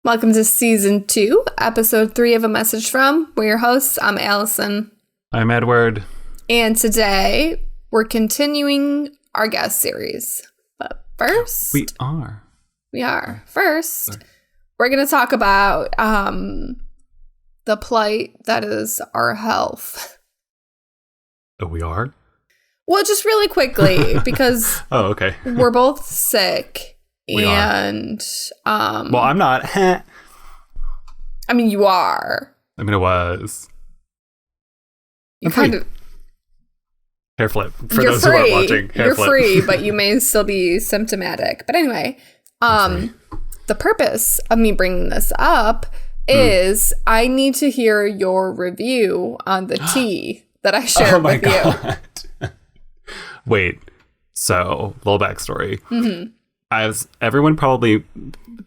Welcome to Season 2, Episode 3 of A Message From. We're your hosts. I'm Alyson. I'm Edward. And today, we're continuing our guest series. But first... We are. First, we're going to talk about the plight that is our health. Oh, we are? Well, just really quickly, because oh, okay. we're both sick. We and are. Well, I'm not. I mean, you are. I mean, it was. You kind of hair flip for you're those free. who aren't watching. Hair You're flip. free, but you may still be symptomatic. But anyway, the purpose of me bringing this up is I need to hear your review on the tea that I shared with you. Wait. So, little backstory. Mm-hmm. As everyone probably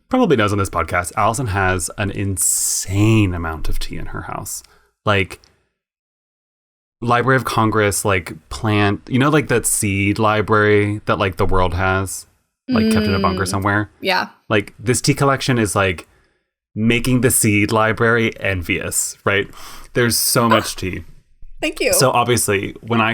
knows on this podcast, Alyson has an insane amount of tea in her house. Like, Library of Congress, like, plant, you know, like that seed library that, like, the world has, like, kept in a bunker somewhere? Yeah. Like, this tea collection is, like, making the seed library envious, right? There's so much tea. Thank you. So, obviously, when I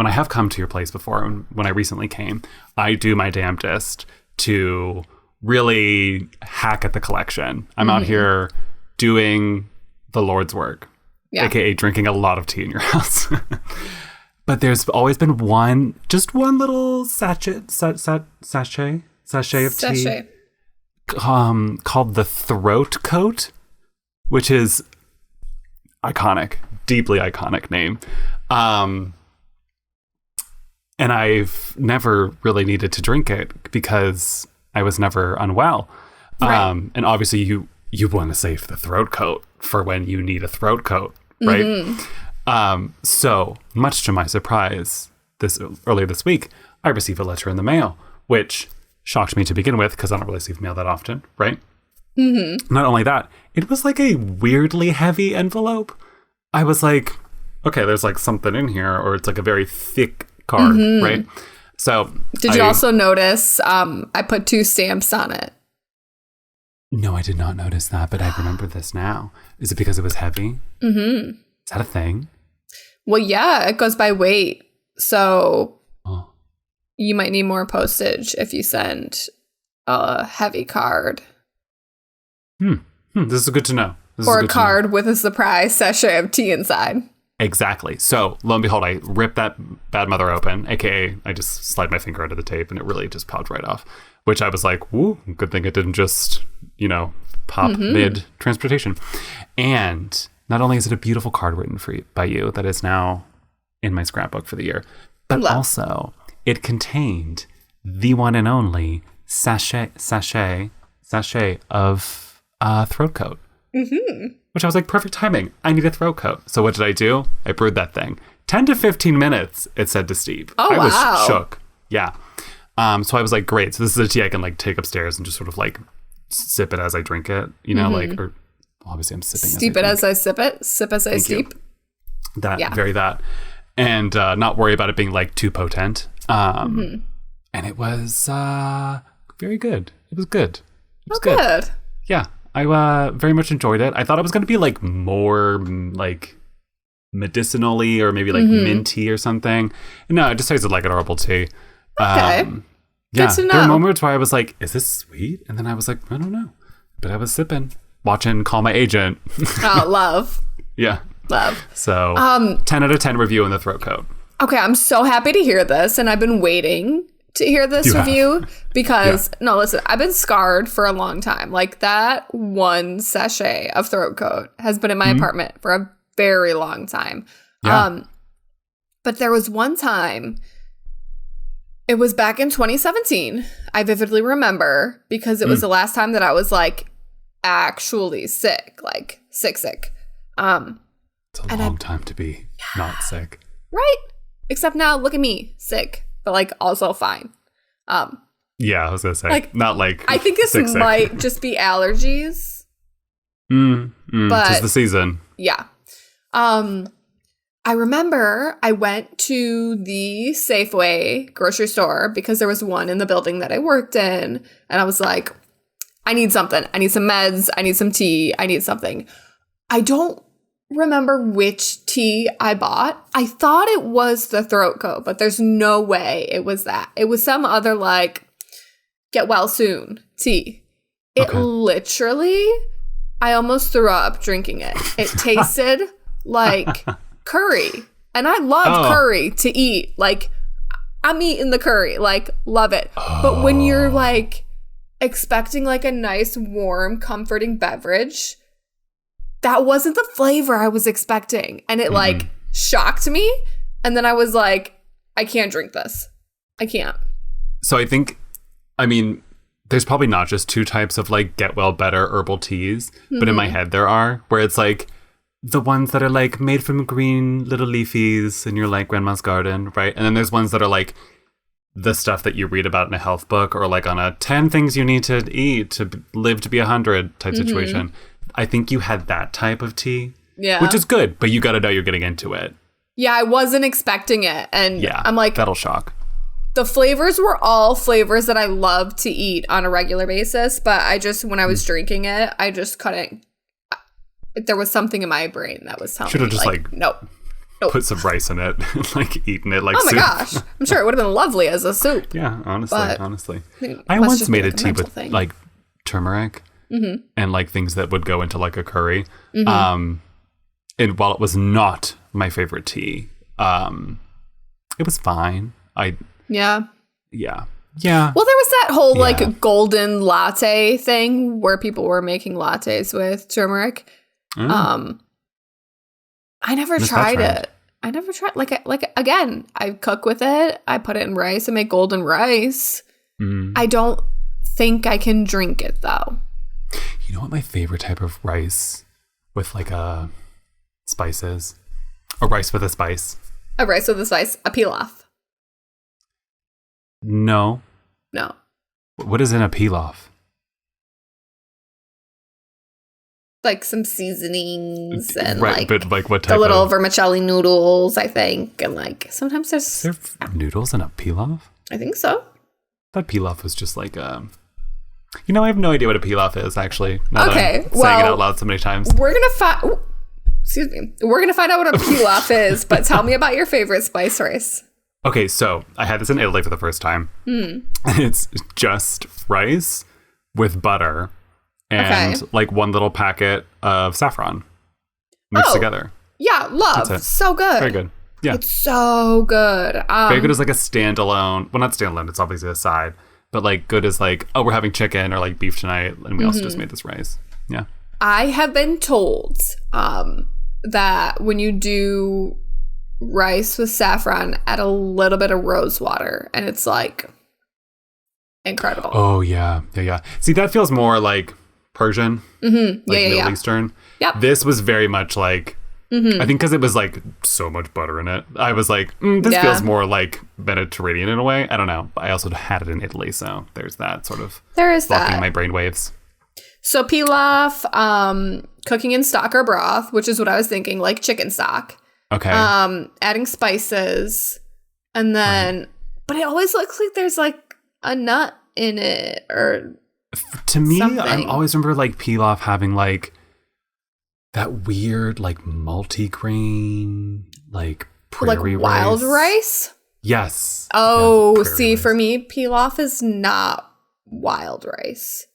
have come to your place before, when I recently came, I do my damnedest to really hack at the collection. I'm out here doing the Lord's work, aka drinking a lot of tea in your house. But there's always been just one little sachet of tea called the Throat Coat, which is iconic, deeply iconic name. And I've never really needed to drink it because I was never unwell. Right. And obviously you want to save the throat coat for when you need a throat coat, right? Mm-hmm. So much to my surprise, earlier this week, I received a letter in the mail, which shocked me to begin with because I don't receive mail that often, right? Mm-hmm. Not only that, it was like a weirdly heavy envelope. I was like, okay, there's like something in here, or it's like a very thick card, right? So did you also notice I put 2 stamps on it? No, I did not notice that, but I remember this now. Is it because it was heavy? Mm-hmm. Is that a thing? Well, yeah, it goes by weight. So you might need more postage if you send a heavy card. This is good to know. Or a card with a surprise sachet of tea inside. Exactly. So, lo and behold, I ripped that bad mother open, aka I just slide my finger under the tape and it really just popped right off, which I was like, woo, good thing it didn't just, pop mid-transportation. And not only is it a beautiful card written by you that is now in my scrapbook for the year, but also it contained the one and only sachet of throat coat. Mm-hmm. Which I was like, perfect timing. I need a throat coat. So what did I do? I brewed that thing. 10 to 15 minutes, it said to steep. Oh, I was wow. shook. Yeah. So I was like, great. So this is a tea I can like take upstairs and just sort of like sip it as I drink it. Or obviously I'm sipping steep it as I sip it. Sip as I steep. That. And not worry about it being like too potent. And it was very good. It was good. It was good. Yeah. I very much enjoyed it. I thought it was going to be like more like medicinally or maybe like minty or something. No, it just tasted like an herbal tea. Okay. Good to know. There were moments where I was like, is this sweet? And then I was like, I don't know. But I was sipping, watching Call My Agent. Oh, love. Yeah. Love. So 10 out of 10 review on the throat coat. Okay, I'm so happy to hear this. And I've been waiting to hear this review because no, listen, I've been scarred for a long time. Like that one sachet of throat coat has been in my apartment for a very long time. But there was one time, it was back in 2017. I vividly remember because it was the last time that I was like actually sick, like sick. It's a long time to be not sick. Right? Except now, look at me, sick. But like also fine. Yeah, I was gonna say like, not like I think this might just be allergies. But it's the season. Yeah. I remember I went to the Safeway grocery store because there was one in the building that I worked in, and I was like, I need something. I need some meds. I need some tea. I need something. I don't remember which tea I bought. I thought it was the throat coat, but there's no way it was that. It was some other like get well soon tea. It literally, I almost threw up drinking it. It tasted like curry. And I love curry to eat. Like, I'm eating the curry. Like, love it. But when you're like expecting like a nice, warm, comforting beverage, that wasn't the flavor I was expecting. And it like shocked me. And then I was like, I can't drink this. I can't. So I mean, there's probably not just two types of like get well better herbal teas, but in my head there are, where it's like the ones that are like made from green little leafies in your like grandma's garden, right? And then there's ones that are like the stuff that you read about in a health book or like on a 10 things you need to eat to live to be 100 type situation. I think you had that type of tea, which is good, but you got to know you're getting into it. Yeah, I wasn't expecting it. And I'm like, that'll shock. The flavors were all flavors that I love to eat on a regular basis, but I just, when I was drinking it, I just couldn't. There was something in my brain that was telling me. Should have just like nope. Put some rice in it, like eating it like soup. Oh my gosh. I'm sure it would have been lovely as a soup. Yeah, honestly. I once made a tea with like turmeric and like things that would go into like a curry. And while it was not my favorite tea, it was fine. Yeah. Well, there was that whole like golden latte thing where people were making lattes with turmeric. I never tried it. I never tried like again, I cook with it. I put it in rice and make golden rice. I don't think I can drink it though. You know what my favorite type of rice with like a spice is? A rice with a spice. A rice with a spice, a pilaf. No. What is in a pilaf? Like some seasonings and but like what type the little vermicelli noodles, I think, and like sometimes Is there noodles in a pilaf? I think so. That pilaf was just like I have no idea what a pilaf is actually. Okay, saying it out loud so many times. We're gonna find out what a pilaf is, but tell me about your favorite spice rice. Okay, so I had this in Italy for the first time. And it's just rice with butter and like one little packet of saffron mixed together. Yeah, love. So good. Very good. Yeah. It's so good. Very good as like a standalone. Well, not standalone. It's obviously a side. But like good as like, oh, we're having chicken or like beef tonight. And we also just made this rice. Yeah. I have been told that when you do rice with saffron, add a little bit of rose water, and it's like incredible. Oh yeah. See, that feels more like Persian, Middle Eastern. Yep. This was very much like I think because it was like so much butter in it. I was like, this feels more like Mediterranean in a way. I don't know. But I also had it in Italy, so there's that sort of blocking my brainwaves. So pilaf, cooking in stock or broth, which is what I was thinking, like chicken stock. Okay. Adding spices, and then, but it always looks like there's like a nut in it, or to me, something. I always remember like pilaf having like that weird like multi-grain like prairie like wild rice. Yes. Oh, see, for me, pilaf is not wild rice.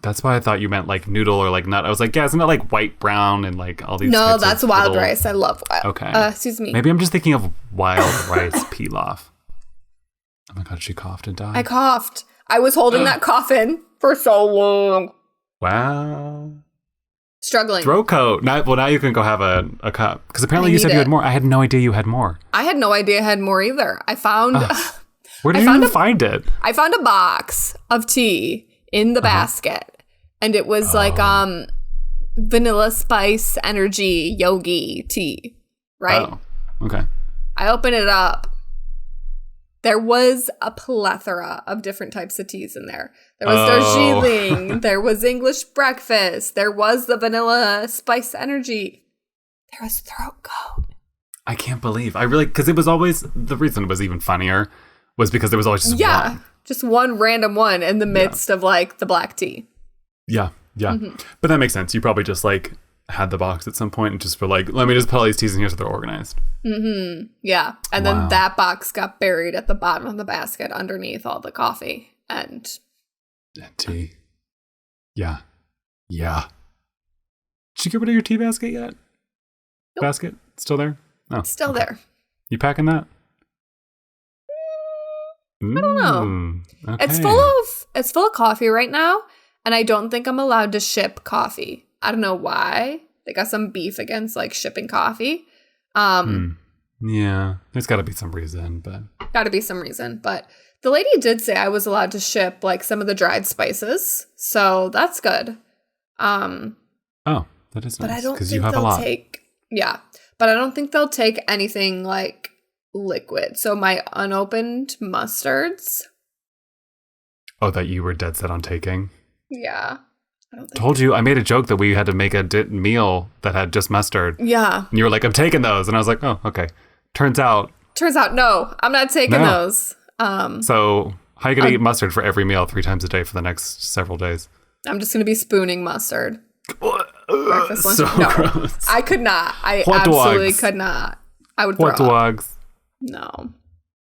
That's why I thought you meant like noodle or like nut. I was like, yeah, isn't that like white, brown, and like all these? No, that's wild rice. I love wild. Okay. Excuse me. Maybe I'm just thinking of wild rice pilaf. Oh my god, she coughed and died. I coughed. I was holding that cough in for so long. Wow. Struggling. Throat coat. Now you can go have a cup. Because apparently you said you had more. I had no idea you had more. I had no idea I had more either. I found... Where did you find it? I found a box of tea in the basket. And it was like vanilla spice energy yogi tea. Right? Oh, okay. I opened it up. There was a plethora of different types of teas in there. There was Darjeeling. There was English breakfast. There was the vanilla spice energy. There was throat coat. I can't believe. Because it was always, the reason it was even funnier was because there was always just one. Just one random one in the midst of like the black tea. Yeah. But that makes sense. You probably just like had the box at some point and just were like, let me just put all these teas in here so they're organized. Yeah. And then that box got buried at the bottom of the basket underneath all the coffee and tea. Yeah. Did you get rid of your tea basket yet? Nope. Basket? Still there? No. Still there. You packing that? I don't know. Okay. It's full of coffee right now, and I don't think I'm allowed to ship coffee. I don't know why. They got some beef against like shipping coffee. Yeah, there's got to be some reason, but the lady did say I was allowed to ship like some of the dried spices, so that's good. Oh, that is nice. But I don't think you have a lot. But I don't think they'll take anything like liquid. So my unopened mustards. Oh, that you were dead set on taking? Yeah. Told you, I made a joke that we had to make a meal that had just mustard. Yeah. And you were like, I'm taking those. And I was like, oh, okay. Turns out, no, I'm not taking those. So how are you going to eat mustard for every meal 3 times a day for the next several days? I'm just going to be spooning mustard. Breakfast, lunch. So gross. I could not. I absolutely could not. I would throw up. Dogs. No.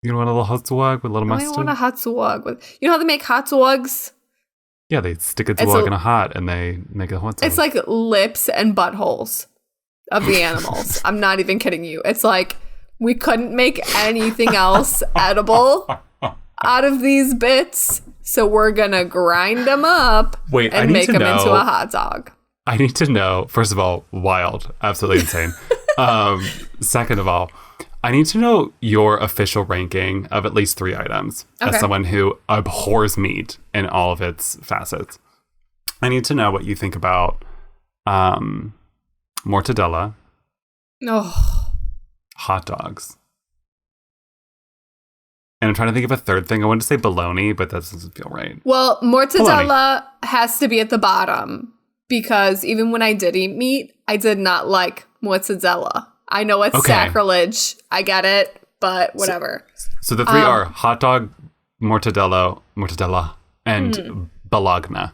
You don't want a little hot dog with a little mustard? I want a hot dog with. You know how they make hot dogs? Yeah, they stick a dog in a hot and they make a hot dog. It's like lips and buttholes of the animals. I'm not even kidding you. It's like we couldn't make anything else edible out of these bits, so we're gonna grind them up and make them into a hot dog. I need to know, first of all, wild, absolutely insane. Second of all, I need to know your official ranking of at least 3 items as someone who abhors meat in all of its facets. I need to know what you think about mortadella, hot dogs. And I'm trying to think of a third thing. I wanted to say bologna, but that doesn't feel right. Well, mortadella has to be at the bottom because even when I did eat meat, I did not like mortadella. I know it's sacrilege. I get it, but whatever. So the 3 are hot dog, mortadella, and bologna.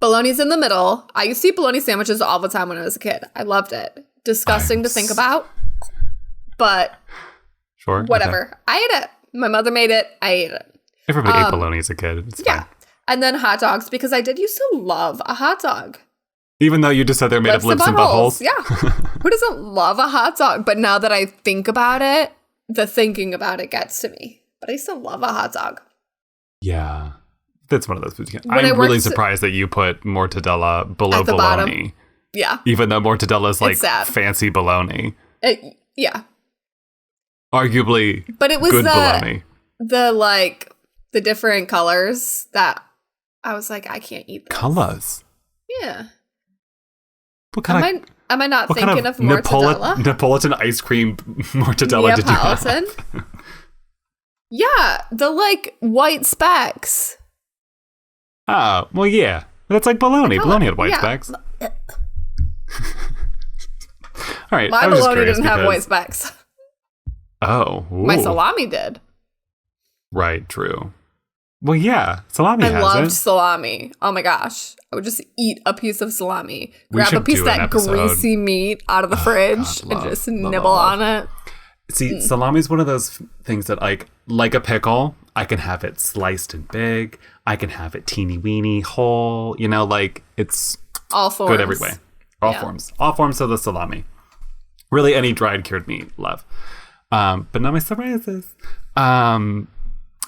Bologna's in the middle. I used to eat bologna sandwiches all the time when I was a kid. I loved it. Disgusting to think about, but whatever. Okay. I ate it. My mother made it. I ate it. Everybody ate bologna as a kid. It's fine. And then hot dogs, because I did used to love a hot dog. Even though you just said they're made of lips and buttholes. Yeah. Who doesn't love a hot dog? But now that I think about it, the thinking about it gets to me. But I still love a hot dog. Yeah. That's one of those foods. I'm really surprised that you put mortadella below bologna. Bottom. Yeah. Even though mortadella is like fancy bologna. Yeah. Arguably but it was good bologna. The different colors that I was like, I can't eat this. Colors? Yeah. Am I not thinking of mortadella? Napolitan ice cream mortadella did you have? Yeah, the white specks. Oh, well, yeah. That's like bologna. Bologna had white specks. All right. My bologna didn't have white specks. Oh. Ooh. My salami did. Right, true. Well, yeah, salami has it. I loved salami. Oh my gosh. I would just eat a piece of salami. Grab a piece of that greasy meat out of the fridge and just nibble on it. See, salami is one of those things that like a pickle, I can have it sliced and big. I can have it teeny weeny whole. You know, it's all forms. Good every way. All forms. All forms of the salami. Really, any dried cured meat, love. But not my surprises.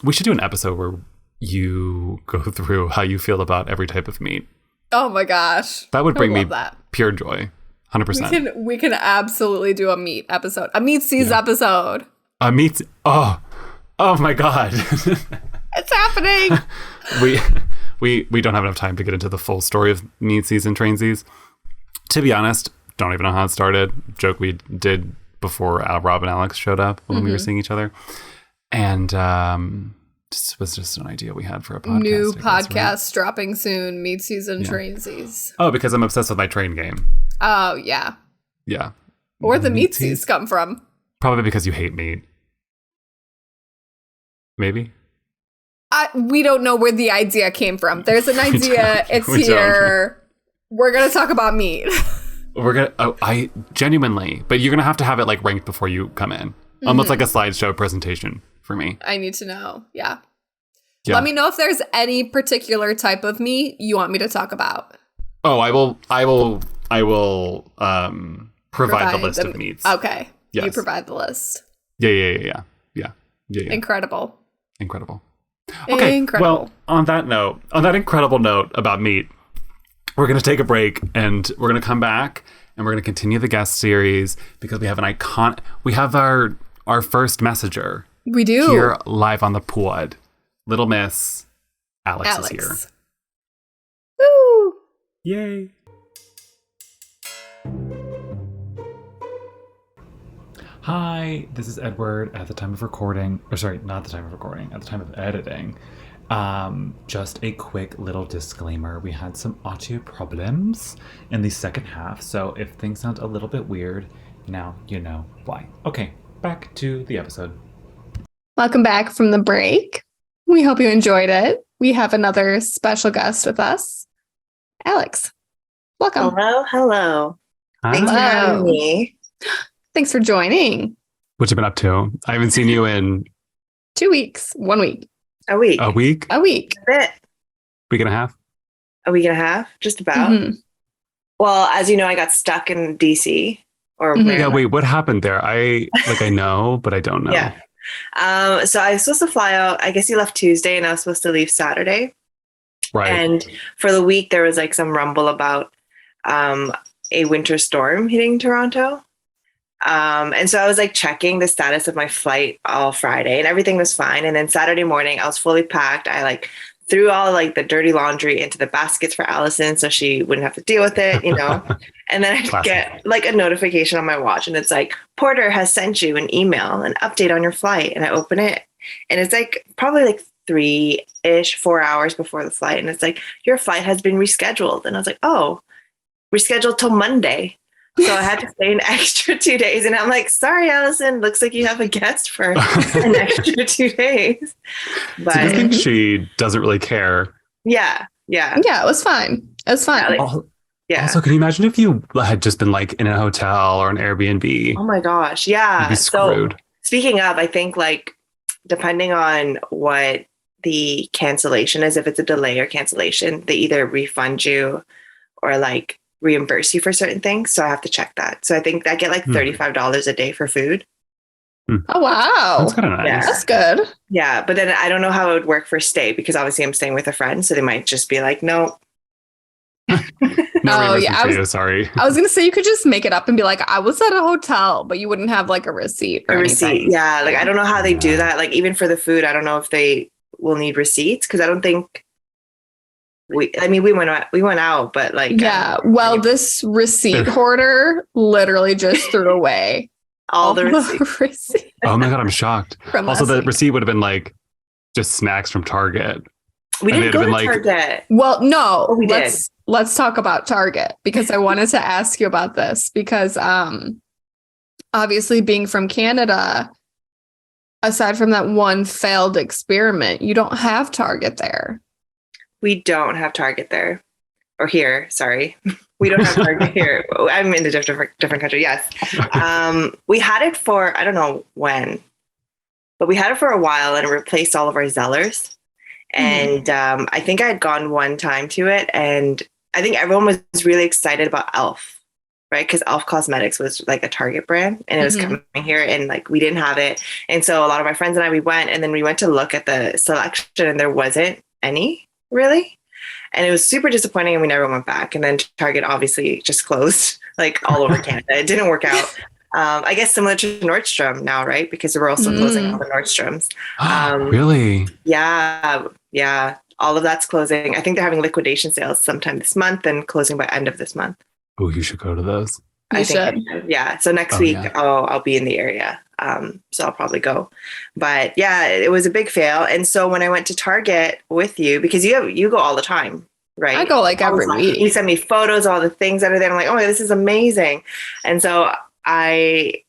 We should do an episode where you go through how you feel about every type of meat. Oh my gosh. That would bring me pure joy. 100%. We can absolutely do a meat episode. A meat seas episode. A meat. Oh my God. It's happening. We don't have enough time to get into the full story of meat seas and trainsies. To be honest, don't even know how it started. Joke we did before Rob and Alex showed up when we were seeing each other. And this was just an idea we had for a podcast. New podcast dropping soon. Meat seas and trainsies. Oh, because I'm obsessed with my train game. Oh, yeah. Yeah. Where the meat seas come from? Probably because you hate meat. Maybe. We don't know where the idea came from. There's an idea. It's here. We're going to talk about meat. I genuinely, but you're going to have it like ranked before you come in. Almost like a slideshow presentation for me. I need to know. Yeah. Let me know if there's any particular type of meat you want me to talk about. Oh, I will provide the list of meats. Okay. Yes. You provide the list. Yeah. Incredible. Okay. Incredible. Well, on that incredible note about meat, we're going to take a break and we're going to come back and we're going to continue the guest series because we have our first messenger. We do. Here live on the pod. Little Miss Alex is here. Woo! Yay. Hi, this is Edward at the time of recording. Or sorry, not the time of recording, at the time of editing. Just a quick little disclaimer. We had some audio problems in the second half, so if things sound a little bit weird, now you know why. Okay, back to the episode. Welcome back from the break. We hope you enjoyed it. We have another special guest with us, Alex. Welcome. Hello. Hi. Thanks for having me. Thanks for joining. What you been up to? I haven't seen you in 2 weeks. 1 week. A week. A week? A week. A bit. Week and a half? A week and a half, just about. Mm-hmm. Well, as you know, I got stuck in DC. Yeah, wait, what happened there? I know, but I don't know. Yeah. So I was supposed to fly out. I guess you left Tuesday and I was supposed to leave Saturday. Right. And for the week, there was like some rumble about a winter storm hitting Toronto. And so I was like checking the status of my flight all Friday and everything was fine. And then Saturday morning, I was fully packed. I like threw all like the dirty laundry into the baskets for Alyson so she wouldn't have to deal with it, you know. And then I get like a notification on my watch and it's like, Porter has sent you an email, an update on your flight. And I open it and it's like probably like 4 hours before the flight. And it's like, your flight has been rescheduled. And I was like, oh, rescheduled till Monday. So I had to stay an extra 2 days. And I'm like, sorry, Alyson, looks like you have a guest for an extra 2 days. But so I think she doesn't really care. Yeah. It was fine. Also, can you imagine if you had just been like in a hotel or an Airbnb? Oh my gosh. Yeah. You'd be screwed. So speaking of, I think like depending on what the cancellation is, if it's a delay or cancellation, they either refund you or like reimburse you for certain things. So I have to check that. So I think I get like $35 a day for food. Oh, wow. That's kind of nice. Yeah. That's good. Yeah. But then I don't know how it would work for stay because obviously I'm staying with a friend. So they might just be like, no. Sorry. I was going to say you could just make it up and be like, I was at a hotel, but you wouldn't have like a receipt or anything. Yeah. Like, I don't know how they do that. Like even for the food, I don't know if they will need receipts because I don't think we went out, but like, this receipt hoarder literally just threw away all the receipts. Oh my God, I'm shocked. Also, the receipt would have been like just snacks from Target. We didn't go to Target. Well, no, we did. Let's talk about Target because I wanted to ask you about this because obviously being from Canada, aside from that one failed experiment, you don't have Target there. We don't have Target there. Or here, sorry. We don't have Target here. I'm in a different country, yes. We had it for, I don't know when, but we had it for a while and it replaced all of our Zellers. And I think I had gone one time to it and I think everyone was really excited about e.l.f., right? Because e.l.f. Cosmetics was like a Target brand and it was coming here and like we didn't have it. And so a lot of my friends and I, we went and then we went to look at the selection and there wasn't any really. And it was super disappointing and we never went back. And then Target obviously just closed like all over Canada. It didn't work out. I guess similar to Nordstrom now, right? Because we're also closing all the Nordstroms. Really? Yeah. All of that's closing. I think they're having liquidation sales sometime this month and closing by end of this month. Oh, you should go to those. I should. Yeah. So next week I'll be in the area. So I'll probably go. But yeah, it was a big fail. And so when I went to Target with you, because you go all the time, right? I go like every week. You send me photos, all the things that are there. I'm like, oh, this is amazing. And so I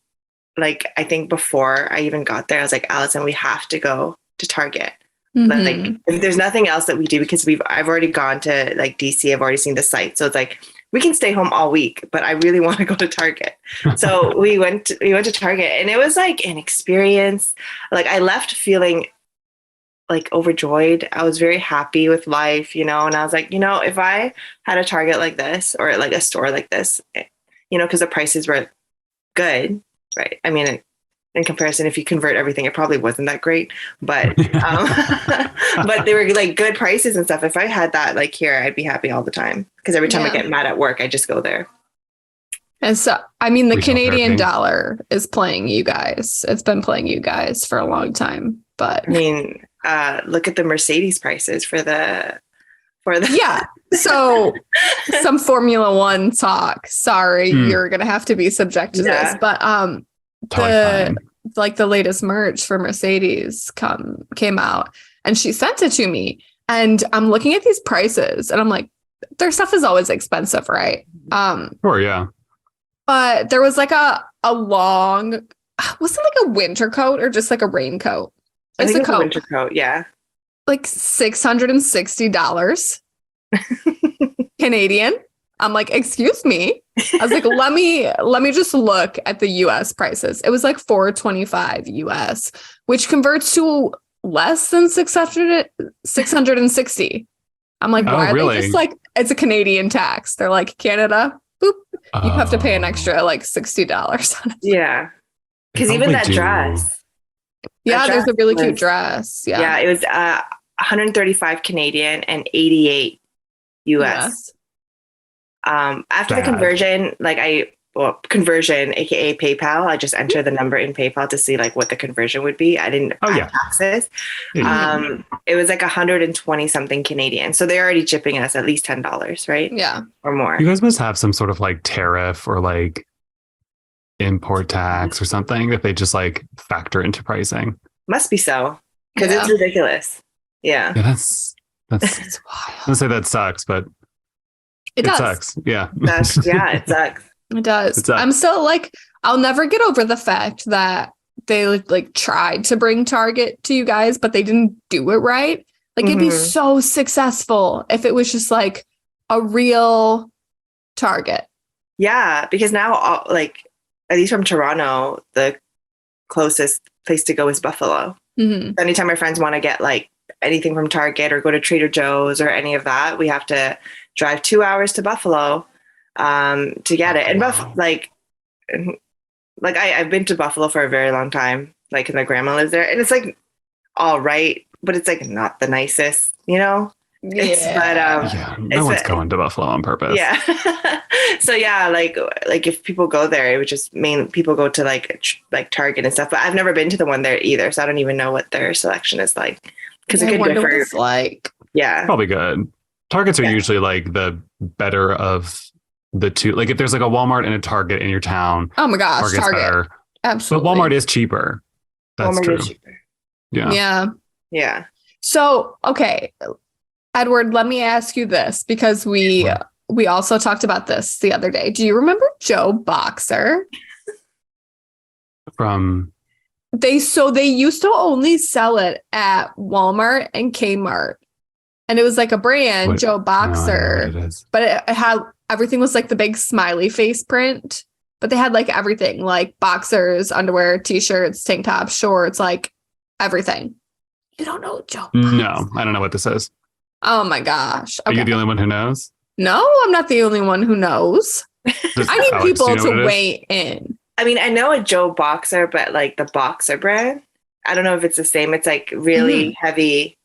think before I even got there, I was like, Alyson, we have to go to Target. Mhm. Like if there's nothing else that we do, because I've already gone to like DC, I've already seen the site. So it's like we can stay home all week, but I really want to go to Target. So we went to Target, and it was like an experience. Like I left feeling like overjoyed. I was very happy with life, and I was like, if I had a Target like this, or like a store like this, because the prices were good, right? I mean, in comparison, if you convert everything, it probably wasn't that great, but but they were like good prices and stuff. If I had that like here, I'd be happy all the time, because every time I get mad at work, I just go there. And so, I mean, the Retail Canadian therapy. dollar is playing you guys. It's been playing you guys for a long time, but I mean, look at the Mercedes prices for the yeah. So some Formula One talk. Sorry, you're gonna have to be subject to this, but the latest merch for Mercedes came out, and she sent it to me, and I'm looking at these prices, and I'm like, their stuff is always expensive, right? Sure, yeah. But there was like a long, was it like a winter coat or just like a raincoat? I think it's a winter coat, yeah. Like $660 Canadian. I'm like, excuse me. I was like, let me just look at the US prices. It was like $425 US, which converts to less than 660. I'm like, why are they just like, it's a Canadian tax. They're like, Canada, boop, you have to pay an extra like $60 on it. Yeah. Because even that dress. Yeah, there's a really cute dress. Yeah. Yeah, it was 135 Canadian and 88 US. After the conversion, conversion, aka PayPal, I just enter the number in PayPal to see like what the conversion would be. I didn't pay taxes. It was like 120 something Canadian. So they're already chipping us at least $10, right? Yeah. Or more. You guys must have some sort of like tariff or like import tax or something that they just like factor into pricing. Must be so. Because it's ridiculous. Yeah. That's it's wild. I'll say that sucks, but it sucks. Yeah. It sucks. It does. I'm still like, I'll never get over the fact that they like tried to bring Target to you guys, but they didn't do it right. Like it'd be so successful if it was just like a real Target. Yeah, because now like at least from Toronto, the closest place to go is Buffalo. Anytime my friends want to get like anything from Target or go to Trader Joe's or any of that, we have to drive 2 hours to Buffalo to get it. And I've been to Buffalo for a very long time, like, and my grandma lives there, and it's like all right, but it's like not the nicest, Yeah. No one's going to Buffalo on purpose. Yeah. So yeah, like if people go there, it would just mean people go to like Target and stuff. But I've never been to the one there either, so I don't even know what their selection is like. Because it could differ. It's like, yeah, probably good. Targets are usually like the better of the two. Like if there's like a Walmart and a Target in your town, oh my gosh, Target's Target, better. absolutely. But Walmart is cheaper. That's Walmart true. is cheaper. Yeah. So okay, Edward, let me ask you this, because we also talked about this the other day. Do you remember Joe Boxer? They used to only sell it at Walmart and Kmart, and it was like a brand, Joe Boxer, but it had everything was like the big smiley face print, but they had like everything, like boxers, underwear, t-shirts, tank tops, shorts, like everything. You don't know Joe Boxer? No, I don't know what this is. Oh my gosh. Okay. Are you the only one who knows? No, I'm not the only one who knows. I need people to weigh in. I mean, I know a Joe Boxer, but like the Boxer brand, I don't know if it's the same. It's like really heavy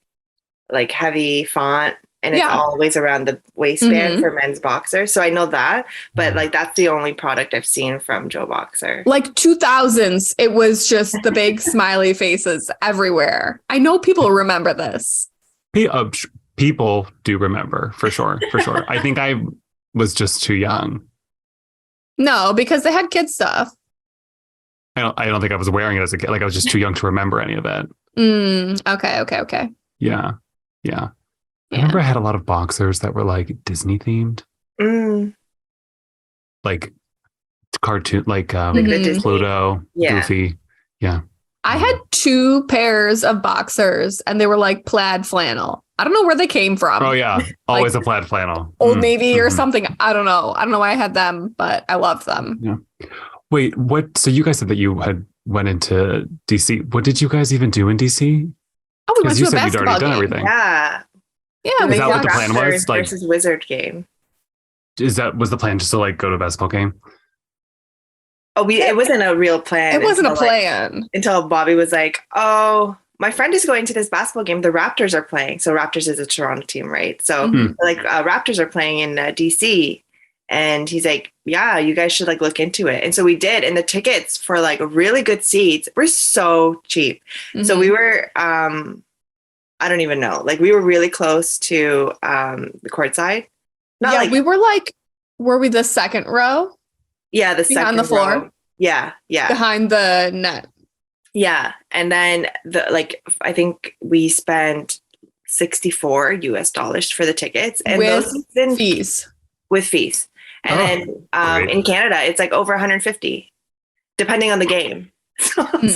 font, and it's always around the waistband for men's boxers. So I know that, but like that's the only product I've seen from Joe Boxer. Like 2000s, it was just the big smiley faces everywhere. I know people remember this. People do remember, for sure. I think I was just too young. No, because they had kid stuff. I don't think I was wearing it as a kid. Like I was just too young to remember any of it. Okay. Yeah. I remember I had a lot of boxers that were like Disney themed. Like cartoon, like Pluto, Goofy. Yeah. I had 2 pairs of boxers and they were like plaid flannel. I don't know where they came from. Oh yeah, always a plaid flannel. Old Navy or something. I don't know. I don't know why I had them, but I loved them. Yeah. Wait, what? So you guys said that you had went into DC. What did you guys even do in DC? Oh, we went to you a said you'd basketball already done game. everything. Yeah. Yeah, Is that what the plan was? Like versus Wizard game. was the plan just to like go to a basketball game? Oh, it wasn't a real plan. It wasn't a plan. Until Bobby was like, "Oh, my friend is going to this basketball game. The Raptors are playing." So Raptors is a Toronto team, right? So Raptors are playing in DC, and he's like, "Yeah, you guys should like look into it." And so we did, and the tickets for like really good seats were so cheap. So we were, I don't even know, like we were really close to the courtside. Were we the second row? Yeah, the behind second the floor. row. Yeah. Behind the net. Yeah. And then I think we spent $64 for the tickets and with those fees. With fees. And then in Canada, it's like over 150, depending on the game. So I'm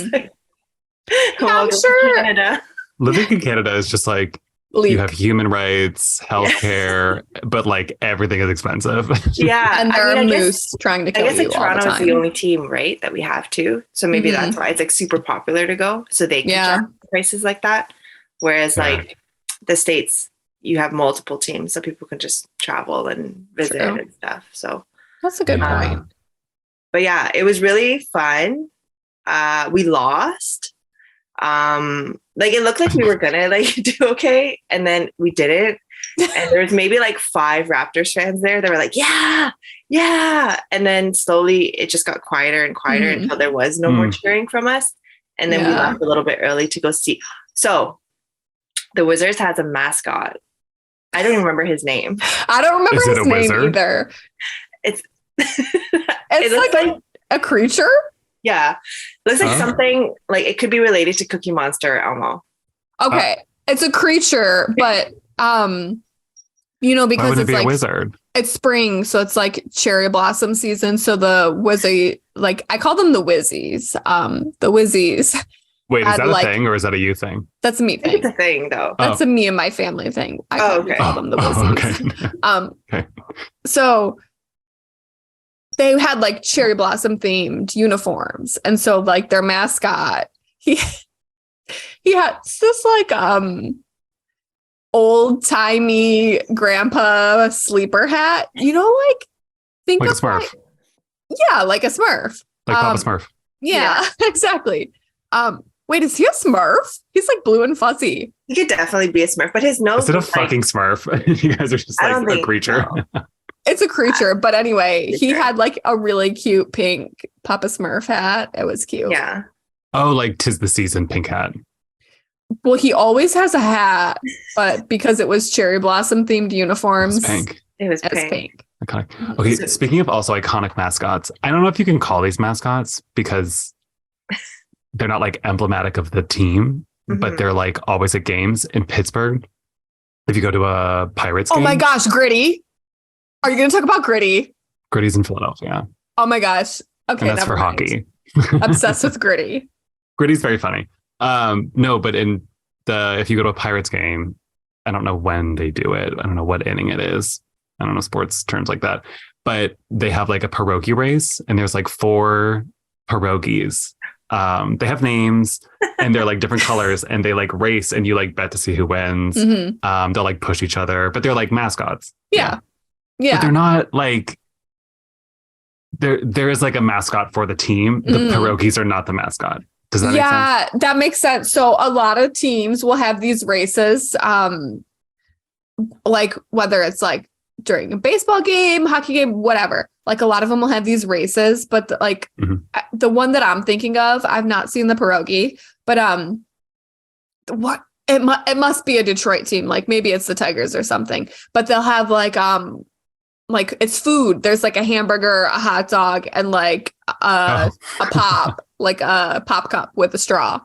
sure. Canada. Living in Canada is just like you have human rights, healthcare, but like everything is expensive. Yeah. And there are moose trying to kill you. I guess like Toronto is the the only team, right, that we have too. So maybe that's why it's like super popular to go. So they can charge prices like that. Whereas like the States, you have multiple teams, so people can just travel and visit and stuff. So that's a good point. But yeah, it was really fun. We lost. Like it looked like we were gonna like do okay, and then we didn't. And there was maybe like 5 Raptors fans there that were like, yeah. And then slowly it just got quieter and quieter until there was no more cheering from us. And then we left a little bit early to go see. So the Wizards has a mascot. I don't even remember his name. I don't remember his name either. It's like a creature. Yeah. Looks like something like it could be related to Cookie Monster or Elmo. Okay. It's a creature, but because it's like a wizard? It's spring, so it's like cherry blossom season. So the Wizzy, like I call them the Wizzies. The Wizzies. Wait, is that a thing or is that a you thing? That's a me thing. It's a thing though. That's a me and my family thing. I call them the Wizzies. Okay. So they had like cherry blossom themed uniforms. And so like their mascot, he had this like old timey grandpa sleeper hat, think like of a Smurf. Like a Smurf. Like Papa Smurf. Yeah, exactly. Wait, is he a Smurf? He's like blue and fuzzy. He could definitely be a Smurf, but his nose is it a fucking Smurf? You guys are just like a creature. So. It's a creature, but anyway, he had like a really cute pink Papa Smurf hat. It was cute. Yeah. Oh, like 'tis the season pink hat. Well, he always has a hat, but because it was cherry blossom themed uniforms, it was pink. Iconic. Okay, speaking of also iconic mascots, I don't know if you can call these mascots because they're not like emblematic of the team, but they're like always at games in Pittsburgh. If you go to a Pirates game. Oh my gosh, Gritty. Are you going to talk about Gritty? Gritty's in Philadelphia. Oh my gosh. Okay, and that's for hockey. Obsessed with Gritty. Gritty's very funny. No, but if you go to a Pirates game, I don't know when they do it. I don't know what inning it is. I don't know sports terms like that. But they have like a pierogi race, and there's like 4 pierogies. They have names, and they're like different colors, and they like race, and you like bet to see who wins. They'll like push each other, but they're like mascots. Yeah. But they're not like there is like a mascot for the team. The pierogies are not the mascot. Does that make sense? Yeah, that makes sense. So a lot of teams will have these races, like whether it's like during a baseball game, hockey game, whatever. Like a lot of them will have these races, but the one that I'm thinking of, I've not seen the pierogi, but what it must be a Detroit team. Like maybe it's the Tigers or something, but they'll have like it's food. There's like a hamburger, a hot dog, and like a pop, like a pop cup with a straw,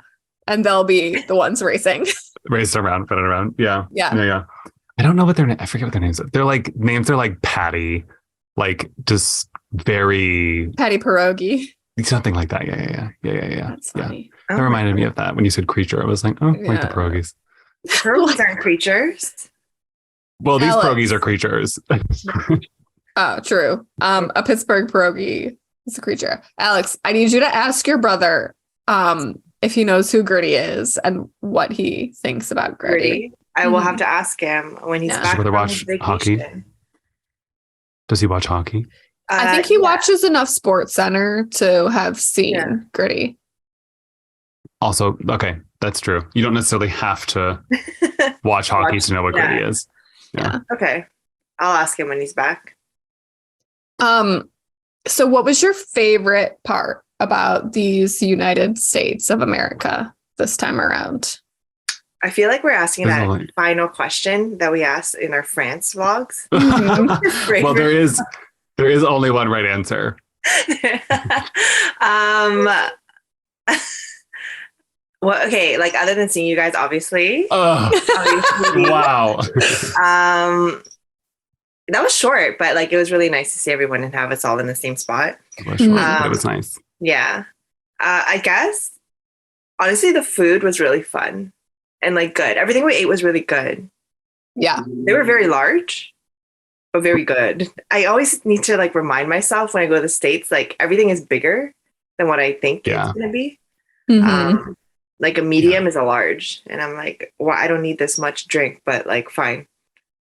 and they'll be the ones racing. Raced around, put it around. Yeah. I don't know what I forget what their names are. They're like names are like Patty, like just very Patty pierogi. Something like that. Yeah. That's funny. That reminded me of that. When you said creature, I was like, oh, like the pierogies. Pierogies aren't creatures. Well, these Alex. pierogies are creatures. Oh, true. A Pittsburgh pierogi is a creature. Alex, I need you to ask your brother if he knows who Gritty is and what he thinks about Gritty. I will have to ask him when he's back. Does your brother watch hockey? Does he watch hockey? I think he watches enough Sports Center to have seen Gritty. Also, okay, that's true. You don't necessarily have to watch hockey to know what Gritty is. Yeah. Okay. I'll ask him when he's back. So what was your favorite part about these United States of America this time around? I feel like we're asking that final question that we asked in our France vlogs. Well, there is only one right answer. Well, okay, like other than seeing you guys, obviously. Wow. That was short, but like it was really nice to see everyone and have us all in the same spot. It was short, but it was nice. Yeah. I guess honestly the food was really fun and like good. Everything we ate was really good. Yeah. They were very large, but very good. I always need to like remind myself when I go to the States, like everything is bigger than what I think it's gonna be. Like a medium is a large, and I'm like, well, I don't need this much drink, but like, fine.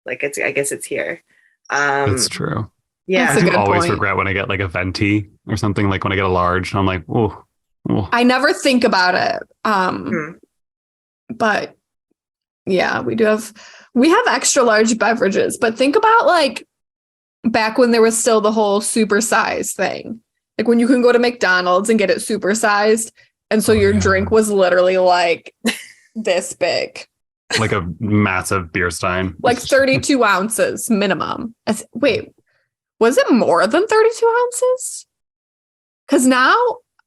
Like I guess it's here. That's true. Yeah, I always regret when I get like a venti or something. Like when I get a large, I'm like, oh. I never think about it. But yeah, we have extra large beverages. But think about like back when there was still the whole supersize thing, like when you can go to McDonald's and get it supersized. And so your drink was literally like this big. Like a massive beer stein. Like 32 ounces minimum. Wait, was it more than 32 ounces? Because now,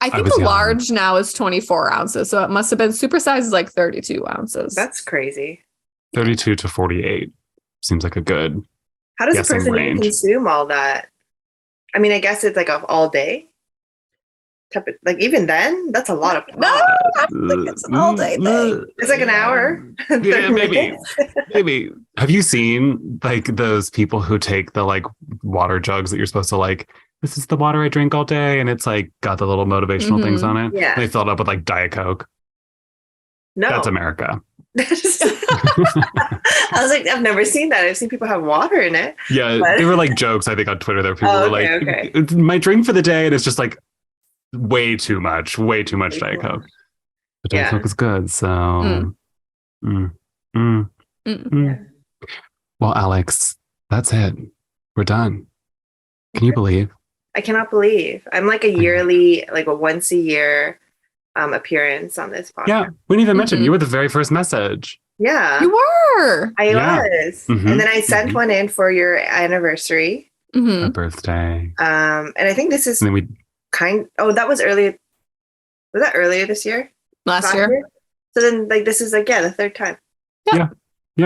I think the large now is 24 ounces. So it must have been supersized is like 32 ounces. That's crazy. 32 to 48 seems like a good How does a person even consume all that? I mean, I guess it's like all day. Like even then, that's a lot of no, I don't think it's an all day thing. It's like an hour. Yeah, maybe. Have you seen like those people who take the like water jugs that you're supposed to like? This is the water I drink all day, and it's like got the little motivational things on it. Yeah, they fill it up with like Diet Coke. No, that's America. I was like, I've never seen that. I've seen people have water in it. Yeah, they were like jokes. I think on Twitter, there were people who were like, "It's my drink for the day," and it's just like. Way too much Diet Coke. But Diet Coke is good, so. Well, Alex, that's it. We're done. Can you believe? I cannot believe. I'm like a yearly, like a once a year appearance on this podcast. Yeah, we didn't even mention you were the very first message. Yeah, you were. I was, and then I sent one in for your anniversary, a birthday. And I think this is. And then we. That was earlier. Was that earlier this year? Last year? So then, like, this is like the third time. Yeah.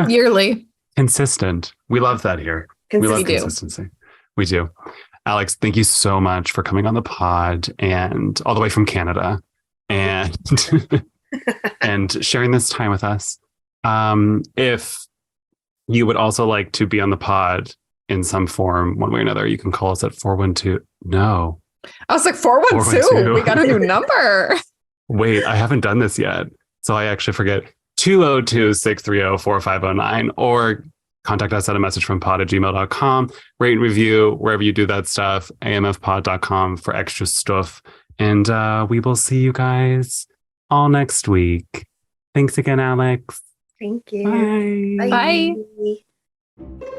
Yearly. Consistent. We love that here. We love consistency. We do. Alex, thank you so much for coming on the pod and all the way from Canada and and sharing this time with us. If you would also like to be on the pod in some form, one way or another, you can call us at 412. No. I was like, 412. We got a new number. Wait, I haven't done this yet. So I actually forget. 202-630-4509 or contact us at a message from pod@gmail.com. Rate and review wherever you do that stuff. amfpod.com for extra stuff. And we will see you guys all next week. Thanks again, Alex. Thank you. Bye. Bye.